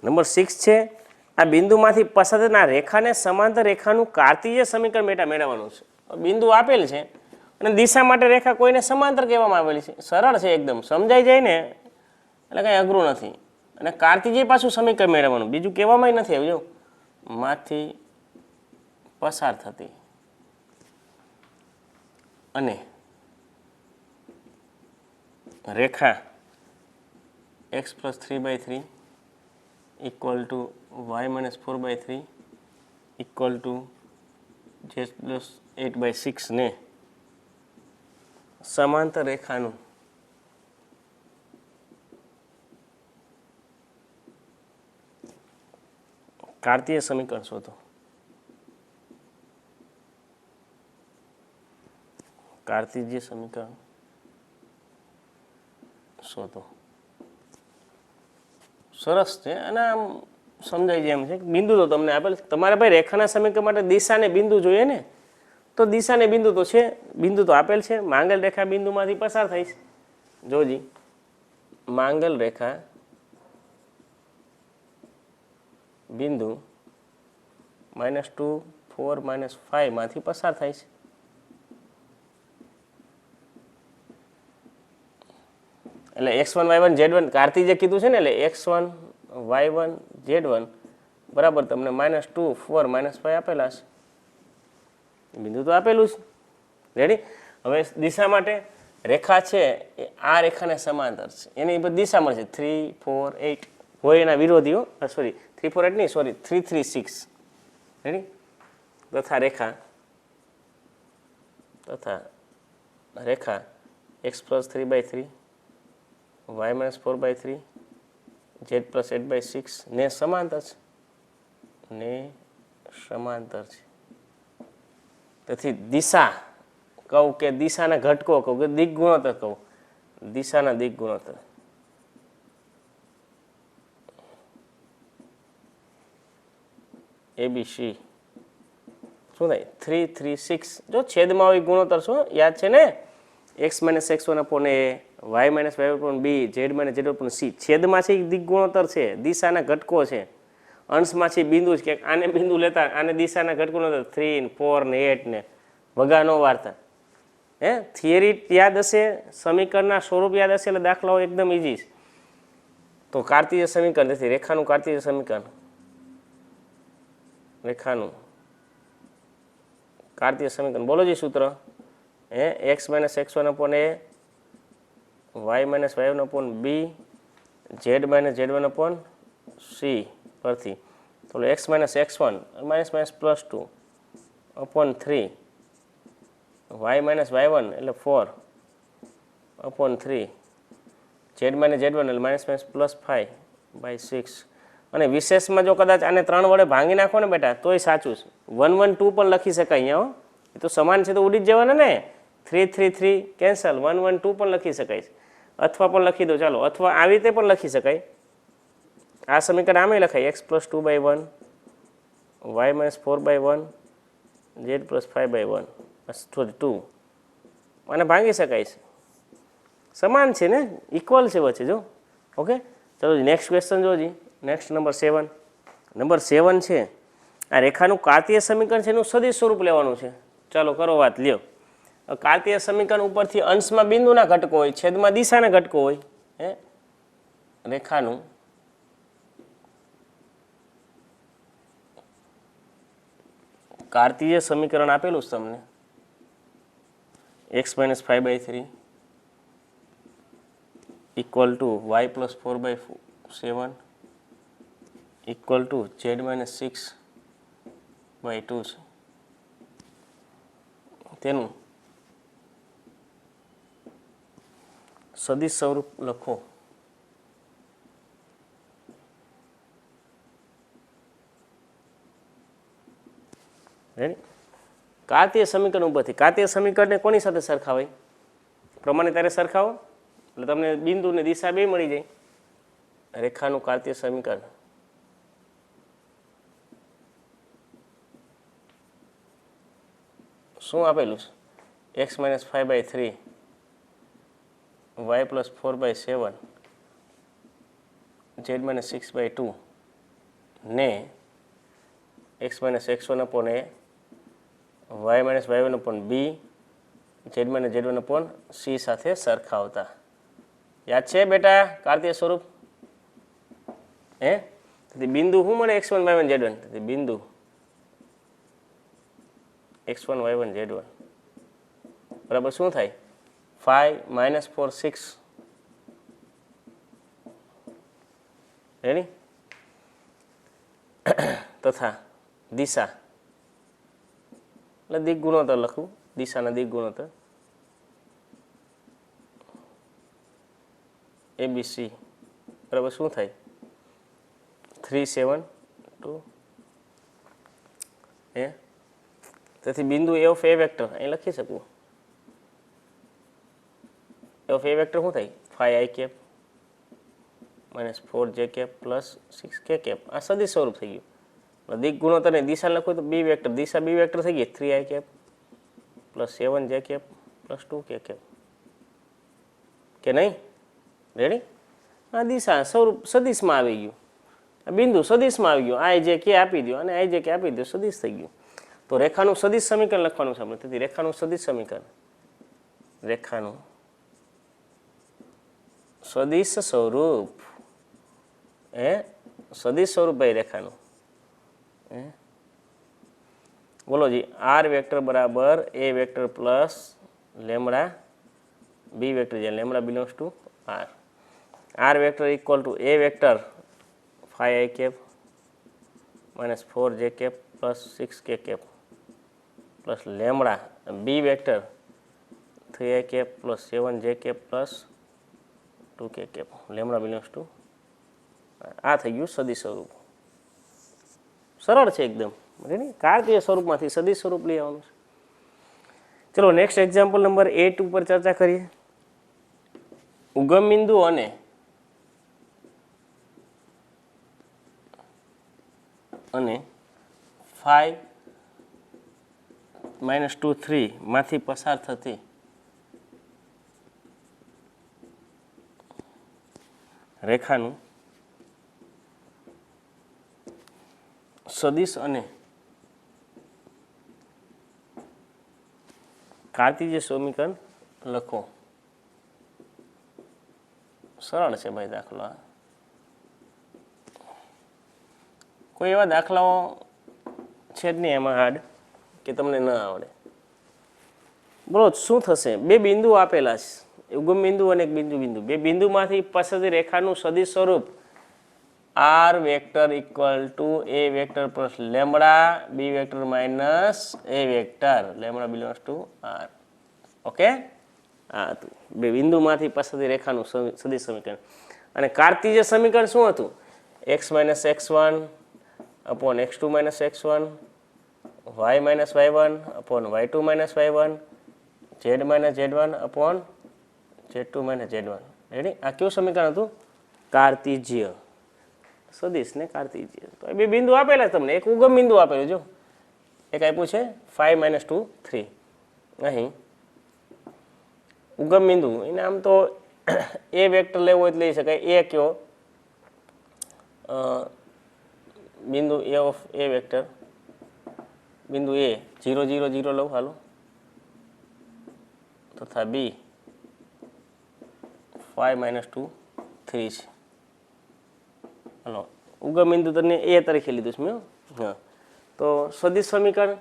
Number 6 છે આ બિંદુમાંથી પસાર થનાર રેખાને સમાંતર રેખાનું કાર્તીય સમીકરણ મેળવવાનું છે. બિંદુ આપેલ છે અને દિશા માટે રેખા કોઈને સમાંતર કહેવામાં આવેલી છે. સરળ છે, એકદમ સમજાઈ જાય ને એટલે કંઈ અઘરું નથી. અને કાર્તીય પાછું સમીકરણ મેળવવાનું, બીજું કહેવામાં નથી આવ્યું. માંથી પસાર થતી અને રેખા x + 3/3 equal to y - 4/3 equal to z + 8/6 ને સમાંતર રેખાનું કાર્તીય સમીકરણ શોધો. કાર્તીય સમીકરણ શોધો. સરસ છે અને આમ સમજાય જાય એમ છે. બિંદુ તો તમને આપેલ, તમારે ભાઈ રેખાના સમીકરણ માટે દિશાને બિંદુ જોઈએ ને, તો દિશાને બિંદુ તો છે, બિંદુ તો આપેલ છે. માંગેલ રેખા બિંદુમાંથી પસાર થાય છે. જોજી, માંગેલ રેખા બિંદુ -2 4 -5 માંથી પસાર થાય છે. એટલે x1 y1 z1 કાર્તીય કીધું છે ને, એટલે x1 y1 z1 બરાબર તમને -2 4 -5 આપેલા છે. બિંદુ તો આપેલું છે. રેડી. હવે દિશા માટે રેખા છે એ આ રેખાને સમાંતર છે, એની દિશા મળશે 3 4 8 હોય એના વિરોધીઓ, સોરી 3 4 8 નહીં, સોરી 3 3 6. રેડી. તથા રેખા x + 3/3 y - 4/3 z + 8/6 ને સમાંતર છે. તેથી દિશા કહું કે દિશાના ઘટકો કહું કે દિક ગુણોત્તર કહું, દિશાના દિક ગુણોત્તર ABC શું થાય 3 3 6. જો છેદમાં આવી ગુણોત્તર શું યાદ છે ને, x - x1/a y - y1/b z - z/c. છેદમાં છે દિક ગુણોત્તર છે, દિશાના ઘટકો છે. અંશમાં છે બિંદુ છે કે આને બિંદુ લેતા આને દિશાના ઘટકો 3 4 ને 8 ને વગા નો વાર્તા. થિયરી યાદ હશે, સમીકરણના સ્વરૂપ યાદ હશે એટલે દાખલાઓ એકદમ ઇઝી છે. તો કાર્તીય સમીકરણ નથી, રેખાનું કાર્તીય સમીકરણ, રેખાનું કાર્તીય સમીકરણ બોલો જી સૂત્ર. x - x1/a y - y1/b z - z1/c પરથી તો x - x1 -+2 /3 y - y1 એટલે 4/3 z - z1 એટલે -+5/6. અને વિશેષમાં જો કદાચ આને 3 વડે ભાંગી નાખો ને બેટા તોય સાચું છે. 1 1 2 પણ લખી શકાય અહીંયા. એ તો સમાન છે તો ઉડી જ જવાના ને. 3 3 3 કેન્સલ, 1 1 2 પણ લખી શકાય છે. અથવા પણ લખી દો, ચાલો, અથવા આવી રીતે પણ લખી શકાય. આ સમીકરણ આમે લખાય x + 2/1 y - 4/1 z + 5/1 2 અને ભાંગી શકાય છે. સમાન છે ને, ઇક્વલ છે વચ્ચે. જો ઓકે, ચલો નેક્સ્ટ ક્વેશ્ચન જોજી. Next number 7. નંબર 7 છે આ રેખાનું કાર્તીય સમીકરણ છે એનું સદિશ સ્વરૂપ લેવાનું છે. ચાલો કરો વાત, લ્યો. કાર્તીય સમીકરણ ઉપરથી અંશમાં બિંદુના ઘટકો હોય, છેદમાં દિશાના ઘટકો હોય. રેખાનું કાર્તીય સમીકરણ આપેલું છે તમને. x - 5/3 equal to y + 4/7 equal to z - 6/2 છે. તેનું સદિશ સ્વરૂપ લખો. રેડી. કાર્તીય સમીકરણ ઉપરથી કાર્તીય સમીકરણને કોની સાથે સરખાવાય? પ્રમાણે ત્યારે સરખાવો એટલે તમને બિંદુની દિશા બે મળી જાય. રેખાનું કાર્તીય સમીકરણ શું આપેલું છે? x - 5/3 y + 4/7 z - 6/2 ને x minus x1 upon a, y minus y1 upon b, z minus z1 upon c સાથે સરખાવતા. યાદ છે બેટા કાર્તીય સ્વરૂપ? હે? તેથી બિંદુ શું મળે? x1 y1 z1. તેથી બિંદુ x1 y1 z1 બરાબર શું થાય? 5 માઇનસ 4 6. રેડી? તથા દિશા એટલે દિક ગુણોત્તર લખું, દિશાના દિક ગુણોત્તર ABC બરાબર શું થાય? 3 7 2 એ. તેથી બિંદુ એ ઓફ એ વેક્ટર અહીં લખી શકું. એ ઓફ એ વેક્ટર શું થાય? 5i cap minus 4j cap plus 6k cap. આ સદિશ સ્વરૂપ થઈ ગયું. દિક ગુણોત્તર ને દિશા લખો તો બી વેક્ટર, દિશા બી વેક્ટર થઈ ગઈ 3i cap plus 7j cap plus 2k cap. કે નહીં? રેડી? આ દિશા સ્વરૂપ સદિશમાં આવી ગયું, આ બિંદુ સદિશમાં આવી ગયું. આઈ જે કે આપી દો અને આઈ જે કે આપી દો, સદિશ થઈ ગયું. તો રેખાનું સદિશ સમીકરણ લખવાનું છે આપણે. તેથી રેખાનું સદિશ સમીકરણ, રેખાનું સદિશ સ્વરૂપ, હે સદિશ સ્વરૂપ ભાઈ રેખાનું. બોલો જી. આર વેક્ટર બરાબર A vector plus lambda B vector, જે lambda belongs to R. R vector equal to A vector 5i cap minus 4j cap plus 6k cap plus lambda B vector 3i cap plus 7j cap plus 2k cap, lambda belongs to. આ થઈ ગયું સદિશ સ્વરૂપ. સરળ છે એકદમ. Ready? કાર્તીય સ્વરૂપમાંથી સદિશ સ્વરૂપ લઈ આવવાનું છે. ચલો નેક્સ્ટ એક્ઝામ્પલ નંબર 8 ઉપર ચર્ચા કરીએ. ઉગમ બિંદુ અને અને 5 માઇનસ 2 3 માંથી પસાર થતી રેખાનું સદિશ અને કાર્તીય સમીકરણ લખો. સરળ છે ભાઈ દાખલો. કોઈ એવા દાખલાઓ છે જ નહીં એમાં હાર્ડ કે તમને ન આવડે. બોલો શું થશે? બે બિંદુ આપેલા છે, ઉગમ બિંદુ અને એક બિંદુ બિંદુ. બે બિંદુમાંથી પસંદ રેખાનું સદિશ સ્વરૂપ R vector equal to A vector plus lambda B vector minus A vector, lambda belongs to R. Okay? હા હતું બે બિંદુમાંથી પસંદ રેખાનું સદિશ સમીકરણ. અને કાર્તીય સમીકરણ શું હતું? x minus x1 upon x2 minus x1, y minus y1 upon y2 minus y1, z minus z1 upon z2 minus z1. Ready? આ કયું સમીકરણ હતું? કાર્તીય સદિશ ને કાર્તીય. તો એ બે બિંદુ આપેલા તમને. એક ઉગમ બિંદુ આપેલું, જો એક આપ્યું છે 5 માઇનસ 2 3. અહીં ઉગમ બિંદુ એને આમ તો એ વેક્ટર લેવો હોય તો લઈ શકાય. એ કયો બિંદુ એ ઓફ એ વેક્ટર, બિંદુ એ 0 0 0 લઉં હાલો, તથા બી 5 માઇનસ 2 3 છે. હલો, ઉગમ બિંદુ તમને એ તરીકે લીધું છે મેં. હા, તો સદિશ સમીકરણ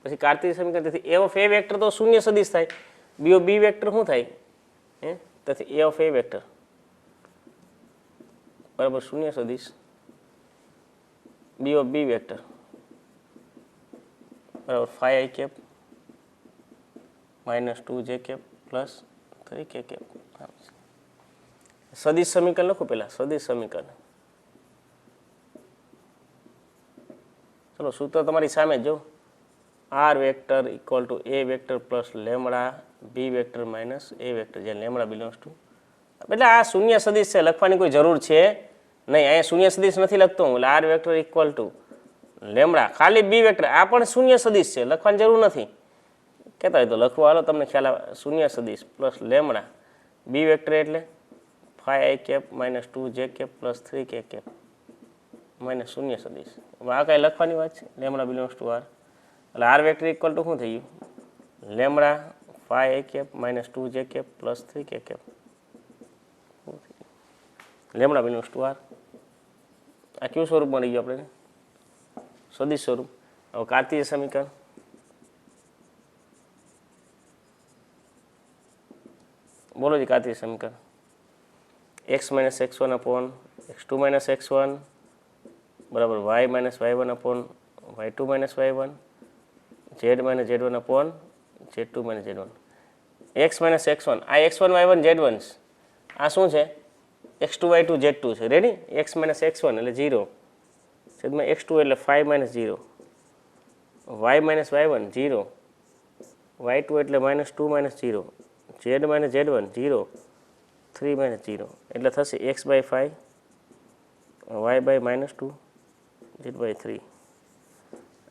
પછી કાર્તીય સમીકરણ. તેથી એ ઓફ એ વેક્ટર તો શૂન્ય સદિશ થાય. બી વેક્ટર શું થાય? હે, તેથી એ ઓફ એ વેક્ટર બરાબર શૂન્ય સદિશ બી ઓફ બી વેક્ટર બરાબર 5i cap minus 2j cap plus 3k cap. સદિશ સમીકરણ લખો પહેલા, સદિશ સમીકરણ. ચલો સૂત્ર તમારી સામે જો. R vector equal to A vector plus lambda B vector minus A vector, જે લેમડા બિલોંગ્સ ટુ. એટલે આ શૂન્ય સદિશ છે, લખવાની કોઈ જરૂર છે નહીં. અહીંયા શૂન્ય સદિશ નથી લખતો હું. એટલે R vector equal to lambda ખાલી બી વેક્ટર, આ પણ શૂન્ય સદિશ છે, લખવાની જરૂર નથી. કહેતા હોય તો લખવા હાલો, તમને ખ્યાલ આવે. શૂન્ય સદિશ પ્લસ લેમડા બી વેક્ટર એટલે 5i cap minus 2j cap plus 3k cap. Minus શૂન્ય સદીશ. હવે આ કાંઈ લખવાની વાત છે, લેમડા બિલોંગ્સ ટુ આર. એટલે આર વેક્ટર ઇક્વલ ટુ શું થઈ ગયું? Lambda five I cap minus 2 જે cap plus 3 K cap. Lambda belongs to R. આ કયું સ્વરૂપ મળી ગયું આપણે? સદિશ સ્વરૂપ. હવે કાર્તીય સમીકરણ. બોલો જી કાર્તીય સમીકરણ. x minus x1 upon x2 minus x1 બરાબર y minus y1 upon y2 minus y1 z minus z1 upon z2 minus z1. x minus x1 આ x1 y1 z1 આ શું છે? x2 y2 z2 છે. રેડી? x માઇનસ x1 એટલે 0 છેદમાં x2 એટલે 5 minus 0 y minus y1 0 y2 એટલે minus 2 minus 0 z minus z1 0 3 minus 0 એટલે થશે x by 5 y by minus 2 z by 3.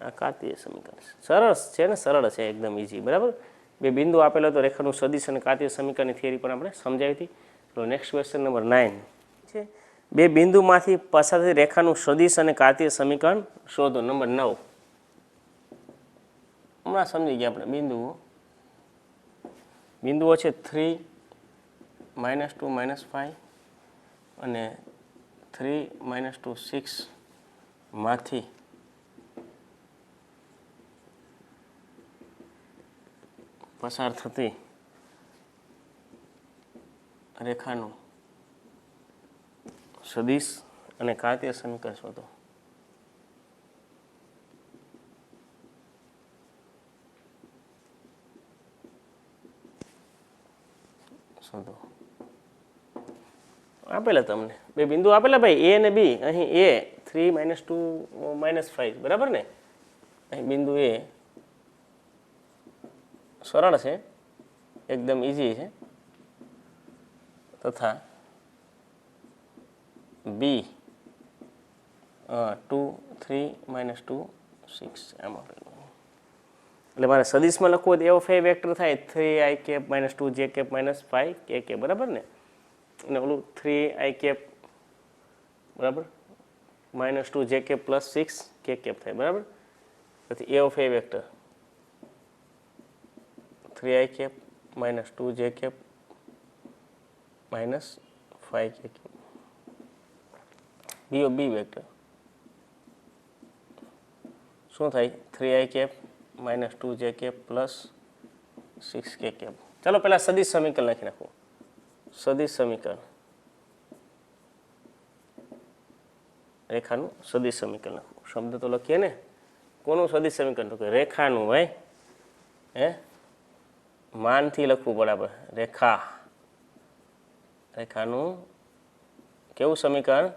આ કાર્તીય સમીકરણ સરળ છે ને, સરળ છે એકદમ ઇઝી. બરાબર? બે બિંદુ આપેલો તો રેખાનું સદિશ અને કાર્તીય સમીકરણની થિયરી પણ આપણે સમજાવી હતી. તો નેક્સ્ટ ક્વેશ્ચન નંબર 9 છે, બે બિંદુમાંથી પસાર થતી રેખાનું સદિશ અને કાર્તીય સમીકરણ શોધો. નંબર 9 હમણાં સમજી ગયા આપણે. બિંદુઓ છે 3 -2 -5 અને 3 -2 6 માંથી પસાર થતી રેખાનું સદિશ અને કાર્તીય સમીકરણ શોધો. આપેલા તમને બે બિંદુ આપેલા ભાઈ એ અને બી. અહીં એ 3 -2 -5 બરાબર ને. અહીં બિંદુ એ સરળ છે, એકદમ ઇઝી છે, તથા બી 2 3 -2 6 આમ આપેલું. એટલે મારે સદિશમાં લખવું હોય તો એવો ફાઈ વેક્ટર થાય 3i કેપ -2 જે કેપ -5 કે કે બરાબર ને. અને ઓલું 3i કેપ બરાબર -2 જે કેપ +6 કે કેપ થાય બરાબર. પછી એવો ફાઈ વેક્ટર 3i કેપ -2 જે કેપ -5 કે કેપ. બી વેક્ટર શું થાય? 3i કેપ -2 જે કેપ +6 કે કેપ. ચાલો પહેલા સદિશ સમીકરણ લખી નાખો. સદિશ સમીકરણ, રેખાનું સદિશ સમીકરણ લખવું. શબ્દ તો લખીએ ને. કોનું સદિશ સમીકરણ? તો કે રેખાનું. ભાઈ માનથી લખવું બરાબર. રેખાનું કેવું સમીકરણ?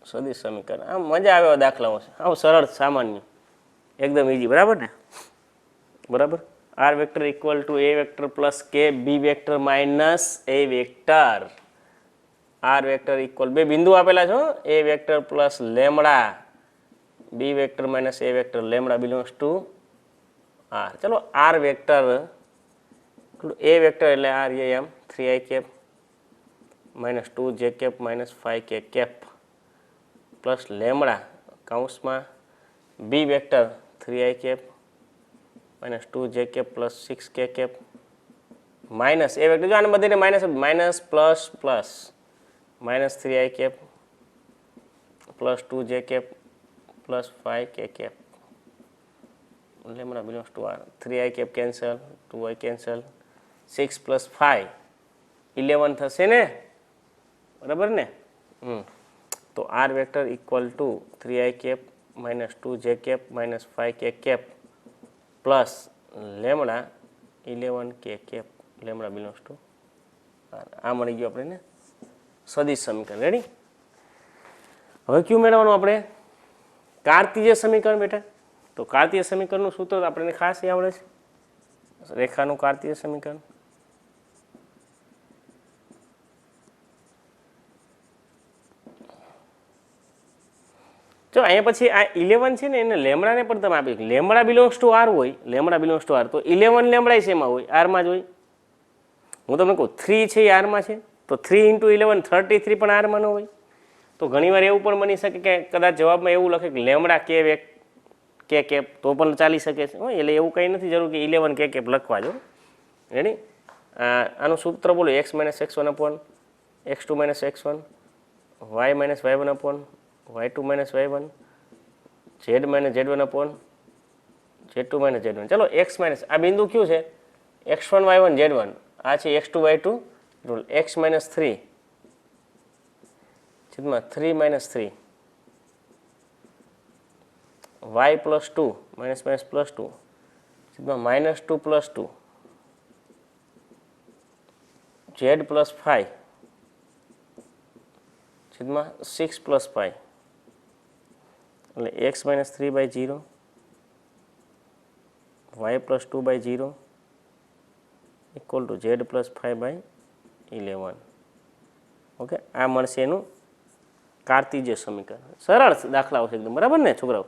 સદિશ સમીકરણ. આમ મજા આવે એવા દાખલાઓ છે. આવું સરળ સામાન્ય એકદમ ઇઝી બરાબર ને. બરાબર. R vector equal to A vector plus k B vector minus A vector. R vector equal બે બિંદુ આપેલા છો, A vector plus lambda B vector minus A vector lambda belongs to R. ચલો આર વેક્ટર એ વેક્ટર એટલે આર એ એમ 3i cap -2 જે cap -5 k cap plus lambda કૌંસમાં બી વેક્ટર 3i કેપ -2 જે કેપ +6 કે કેપ માઇનસ એ વેક્ટર. જો આને બધીને minus plus plus -3i cap +2 જે cap +5 k cap lambda belongs to R. 3i cap cancel, 2i cancel, 6 + 5 11 થશે ને બરાબર ને. તો R vector equal to 3i cap -2 જે cap -5 k cap plus lambda 11 K cap lambda belongs to R. આ મળી ગયું આપણે ને સદિશ સમીકરણ. રેડી? હવે કયું મેળવવાનું આપણે? કાર્તીય સમીકરણ બેટા. તો કાર્તીય સમીકરણનું સૂત્ર આપણને ખાસ આવડે છે. રેખાનું કાર્તીય સમીકરણ જો અહીંયા પછી આ 11 છે ને એને લેમડાને પણ તમે આપી. લેમડા બિલોંગ્સ ટુ આર હોય, લેમડા બિલોંગ્સ ટુ આર તો 11 લેમડા શેમાં હોય? આરમાં જ હોય. હું તમને કહું 3 છે એ આરમાં છે તો 3 × 11 33 પણ આરમાં ન હોય. તો ઘણીવાર એવું પણ બની શકે કે કદાચ જવાબમાં એવું લખે કે લેમડા કે કેપ તો પણ ચાલી શકે છે. એટલે એવું કંઈ નથી જરૂર કે 11 કે કેપ લખવા જો. રેડી? આનું સૂત્ર બોલો, x - x1 upon x2 - x1, y - y1 upon y2 - y1, z - z1 upon z2 - z1. ચલો x માઇનસ આ બિંદુ કયું છે? x1 y1 z1, આ છે x2 y2 રૂલ. x - 3 છેદમાં 3 - 3, y + 2 +2 છેદમાં -2 + 2, z + 5 છેદમાં 6 + 5. એટલે x - 3/0, y + 2/0 equal to z + 5/11. Okay, આ મળશે એનું કાર્તિજ્ય સમીકરણ. સરળ દાખલાઓ છે એકદમ, બરાબર ને છોકરાઓ?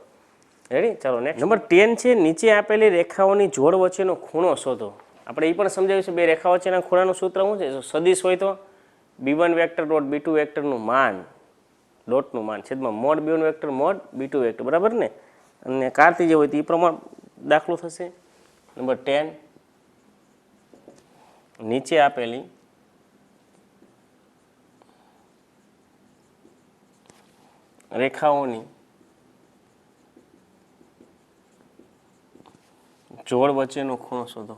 રેડી? ચાલો નેક્સ્ટ. નંબર 10 છે, નીચે આપેલી રેખાઓની જોડ વચ્ચેનો ખૂણો શોધો. આપણે એ પણ સમજાવ્યું છે બે રેખા વચ્ચેના ખૂણાનું સૂત્ર શું છે? સદિશ હોય તો b1 વેક્ટર ડોટ b2 વેક્ટરનું માન, ડોટનું માન છેદમાં mode b1 vector mode b2 vector, બરાબર ને? અને કાર્તિજ્ય હોય તો એ પ્રમાણે દાખલો થશે. નંબર 10, નીચે આપેલી રેખાઓની જોડ વચ્ચેનો ખૂણો શોધો.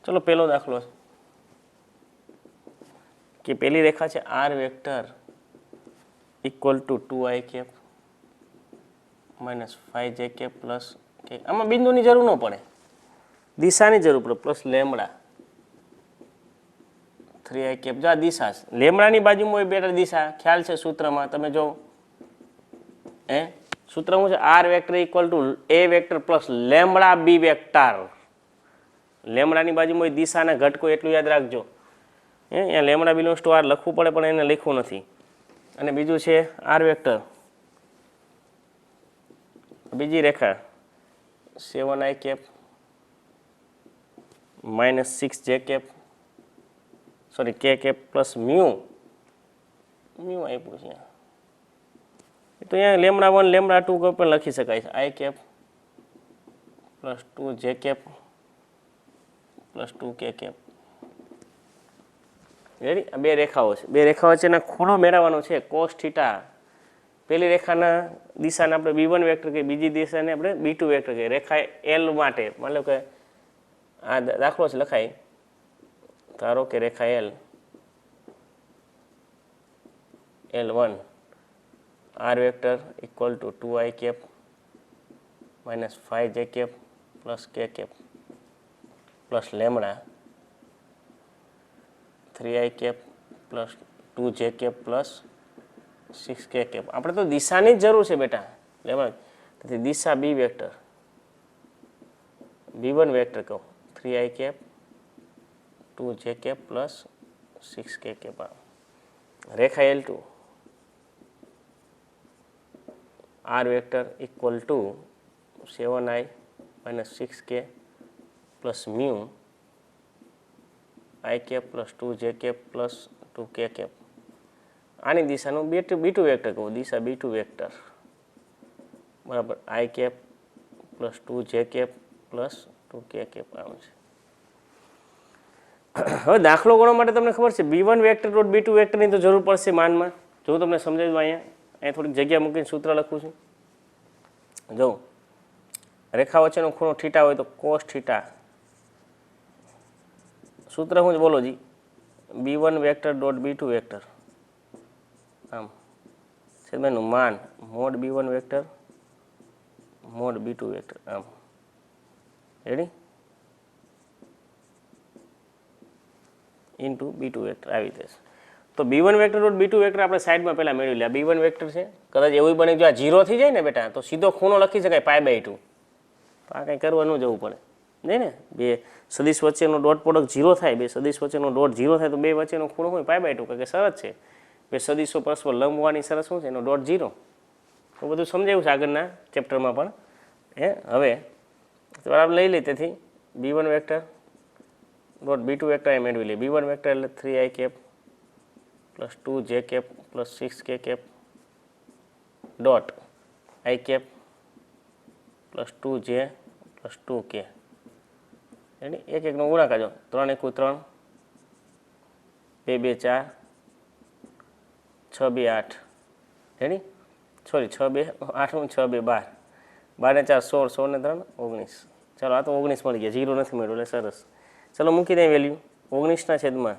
ચલો પહેલો દાખલો છે કે પહેલી રેખા છે r vector equal to 2i cap minus 5j cap plus K, આમાં બિંદુની જરૂર ન પડે, દિશાની જરૂર પડે, પ્લસ લેમડા 3i કેપ. જો આ દિશા છે, લેમડાની બાજુમાં હોય બેટા દિશા, ખ્યાલ છે સૂત્રમાં તમે જો સૂત્ર શું છે? r vector equal to a vector plus lambda b vector. લેમડાની બાજુમાં હોય દિશાના ઘટકો, એટલું યાદ રાખજો. અહીંયા લેમડા બિલોંગ્સ ટુ r લખવું પડે પણ એને લખવું નથી. અને બીજું છે r વેક્ટર, બીજી રેખા 7i cap minus 6j cap sorry K cap plus mu આપ્યું છે. તો અહીંયા લેમડા 1 લેમડા 2 કોઈ પણ લખી શકાય છે. i cap plus 2j cap plus 2k cap. Ready? આ બે રેખાઓ છે, બે રેખાઓ વચ્ચેના ખૂણો મેળવવાનો છે કોસ થીટા. પહેલી રેખાના દિશાને આપણે b1 વેક્ટર કહીએ, બીજી દિશાને આપણે b2 વેક્ટર કહીએ. રેખા l માટે મતલબ કે આ દાખલો છે લખાય, ધારો કે રેખા L1 r vector equal to 2i cap minus 5j cap plus k cap plus lambda 3i cap plus 2j cap plus 6k cap. આપણે તો દિશાની જ જરૂર છે બેટા, લેમડા. તેથી દિશા b વેક્ટર b1 વેક્ટર કહો 3i cap 2j cap plus 6k cap. રેખા L2 r vector equal to 7i minus 6k plus mu i cap plus 2j cap plus 2k cap. આની દિશાનું b2 વેક્ટર કહું, દિશા b2 vector બરાબર i cap plus 2j cap plus 2k cap આવે છે. હવે દાખલો ગણવા માટે તમને ખબર છે b1 વેક્ટર ડોટ b2 વેક્ટરની તો જરૂર પડશે માનમાં. જો તમને સમજાવ્યું અહીંયા થોડીક જગ્યા મૂકીને સૂત્ર લખું છું. જો રેખા વચ્ચેનો ખૂણો થીટા હોય તો કોસ થીટા. સૂત્ર શું બોલો જી? b1 vector dot b2 vector આમ છે એનું માન mode b1 vector mode b2 vector આમ. રેડી? ઇન્ટુ b2 વેક્ટર આવી જશે. તો b1 vector dot b2 vector આપણે સાઈડમાં પહેલાં મેળવી લે. b1 વેક્ટર છે, કદાચ એવું બને જો આ 0 થઈ જાય ને બેટા તો સીધો ખૂણો લખી શકાય π/2. તો આ કંઈ કરવા ન જવું પડે નહીં ને. બે સદિશ વચ્ચેનો ડોટ પ્રોડક્ટ 0 થાય, બે સદિશ વચ્ચેનો ડોટ 0 થાય તો બે વચ્ચેનો ખૂણો હોય π/2, કારણ કે શરત છે બે સદિશો પરસ્પર લંબ હોવાની શરત શું છે? એનો ડોટ 0. તો બધું સમજાવ્યું છે આગળના ચેપ્ટરમાં પણ. હવે આપણે લઈ લઈએ તેથી b1 vector dot B2 vector એ મેળવી લઈએ. B1 વેક્ટર એટલે 3i cap plus 2j cap plus 6k cap dot i cap plus 2j plus 2k. Ready? એક એકનો ગુણાકાર જો 3 × 3 2 2 4 6 2 8. રેડી? સોરી 6 2 8 નું 6 2 12 12 ને 4 16 16 ને 3 19. ચાલો આ તો 19 મળી ગયા, 0 નથી મળ્યું એટલે સરસ. ચાલો મૂકી દઈએ વેલ્યુ 19 ના છેદમાં.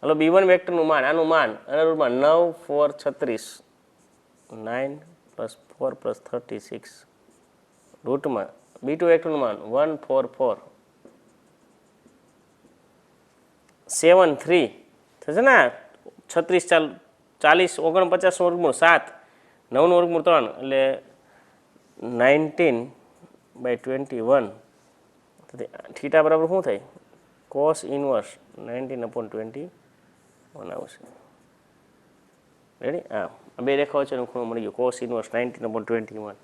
હલો B1 વેક્ટરનું માન, આનું માન અનુરૂપમાં 9 4 36 9 પ્લસ 4 પ્લસ 36 રૂટમાં B2 વેક્ટરનું માન 1 4 4 7 3 થશે ને. 36 40 49 વર્ગમૂળ 7 9 નું વર્ગમૂળ 3 એટલે 19/21. થીટા બરાબર શું થાય? કોસ ઇનવર્સ 19/21 આવશે. રેડી? હા, બે રેખાઓ છે એનો ખૂણો મળી ગયો કોસ ઇનવર્સ 19/21.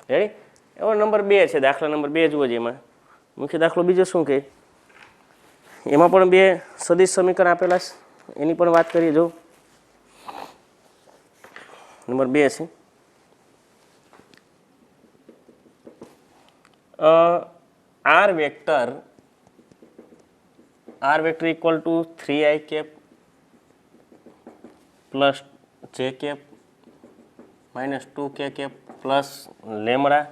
રેડી? એવો નંબર 2 છે, દાખલા નંબર 2 જુઓ. જેમાં મુખ્ય દાખલો બીજો શું કહે, એમાં પણ બે સદિશ સમીકરણ આપેલા છે, એની પણ વાત કરીએ. જો નંબર 2 છે R vector equal to 3i cap plus j cap minus 2k cap plus lambda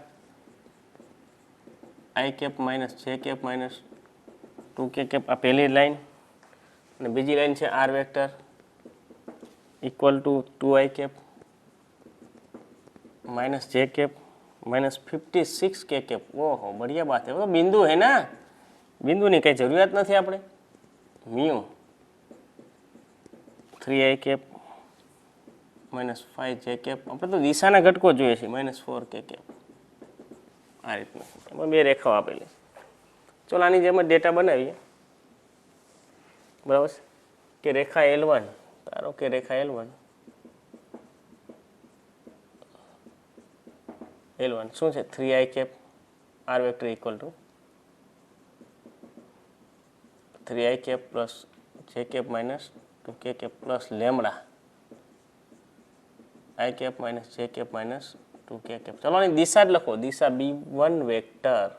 i cap minus j cap minus 2k cap. આ પહેલી લાઈન. અને બીજી લાઈન છે R vector equal to 2i cap minus J cap minus 56k cap. ओहो बढ़िया बात है. वो तो बिंदु है ना, बिंदु ની કઈ જરૂરિયાત નથી આપણે. Mu 3i cap minus 5j cap. આપણે તો દિશાના ઘટકો જોઈએ છે. Minus 4k cap. આ રીતના એમાં બે રેખાઓ આપેલી. ચલો આની જેમ જ ડેટા બનાવીએ. બરાબર છે કે રેખા L1, ધારો કે રેખા L1 શું છે? 3i cap R vector equal to 3i cap plus j cap minus 2k cap plus lambda i cap minus j cap minus 2k cap. ચલો આની દિશા જ લખો. દિશા B1 વેક્ટર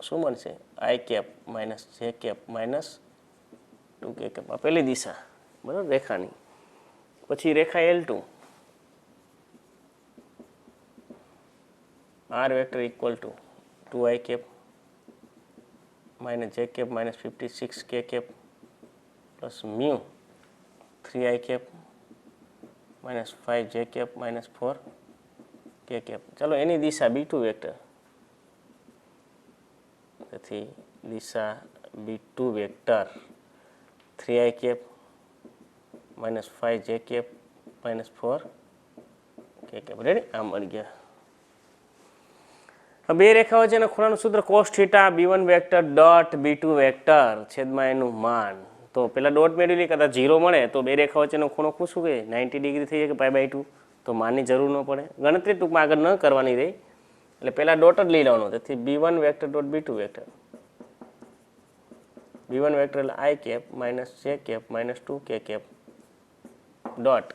શું બનશે? i cap minus j cap minus 2k cap. આ પહેલી દિશા બરાબર રેખાની. પછી રેખા L2 R vector equal to 2i cap minus j cap minus 56k cap plus mu 3i cap minus 5j cap minus 4k cap. ચાલો એની દિશા B2 વેક્ટર. તેથી દિશા B2 vector 3i cap minus 5j cap minus 4k cap. Ready? આમ મળી ગયા. બે રેખાઓ છે એના ખૂણાનું સૂત્ર cos theta B1 vector dot B2 vector છેદમાં એનું માન. તો પેલા ડોટ મેળવી લઈએ, કદાચ 0 મળે તો બે રેખાઓ વચ્ચેનો ખૂણો શું કહે? 90 ડિગ્રી થઈ જાય કે π/2. તો માનની જરૂર ન પડે, ગણતરી ટૂંકમાં આગળ ન કરવાની રહી. એટલે પહેલાં ડોટ જ લઈ લેવાનો. તેથી B1 vector dot B2 vector. B1 vector એટલે i cap minus j cap minus 2k cap dot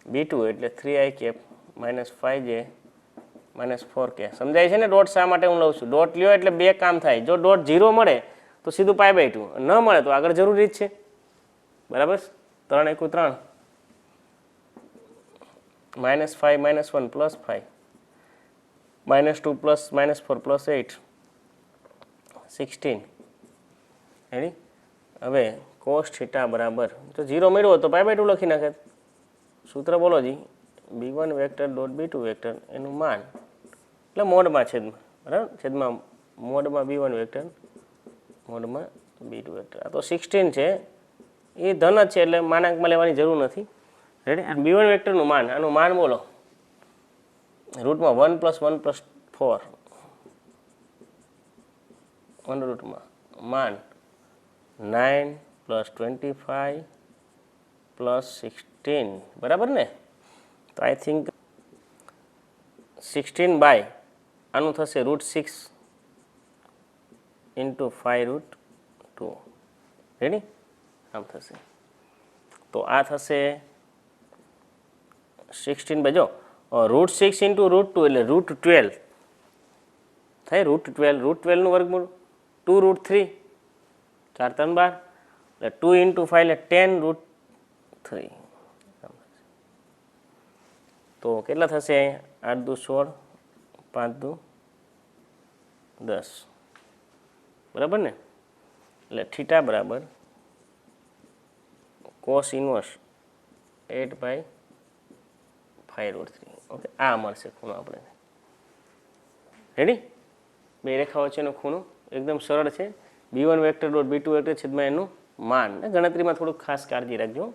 B2 એટલે 3i cap minus 5j minus 4k. સમજાય છે ને ડોટ શા માટે હું લઉં છું? ડોટ લ્યો એટલે બે કામ થાય. જો ડોટ 0 મળે તો સીધું π/2, ન મળે તો આગળ જરૂરી જ છે. બરાબર? 3 × 3 minus 5 minus 1 plus 5 minus 2 plus minus 4 plus 8 16. Ready? હવે કોસ થીટા બરાબર તો 0 મળ્યો તો π/2 લખી નાખે. સૂત્ર બોલો જી. B1 vector dot B2 vector એનું માન એટલે મોડમાં છેદમાં. બરાબર? છેદમાં મોડમાં B1 વેક્ટર મોડમાં B2 વેક્ટર. આ તો 16 છે, એ ધન જ છે એટલે માનાંકમાં લેવાની જરૂર નથી. રેડી? અને B1 વેક્ટરનું માન, આનું માન બોલો. રૂટમાં 1 + 1 + 4 1 રૂટમાં માન 9 + 25 + 16. બરાબર ને? તો આઈ થિંક 16 બાય આનું થશે √6 × 5√2. 2 રેડી આમ થશે તો આ થશે 16 બાય જો √6 ઇન્ટુ √2 એટલે √12 થાય √12 નું વર્ગમૂળ 2 √3 4 3 12 એટલે 2 ઇન્ટુ 5 એટલે 10 √3 તો કેટલા થશે 8 દુ 16 5 દુ 10 બરાબર ને એટલે થીટા બરાબર cos ઇન્વર્સ 8/5 √3 ઓકે આ મળશે ખૂણો આપણે રેડી બે રેખાઓ છે એનો ખૂણો એકદમ સરળ છે b1 vector dot b2 vector છેદમાં એનું માન ગણતરીમાં થોડુંક ખાસ કાળજી રાખજો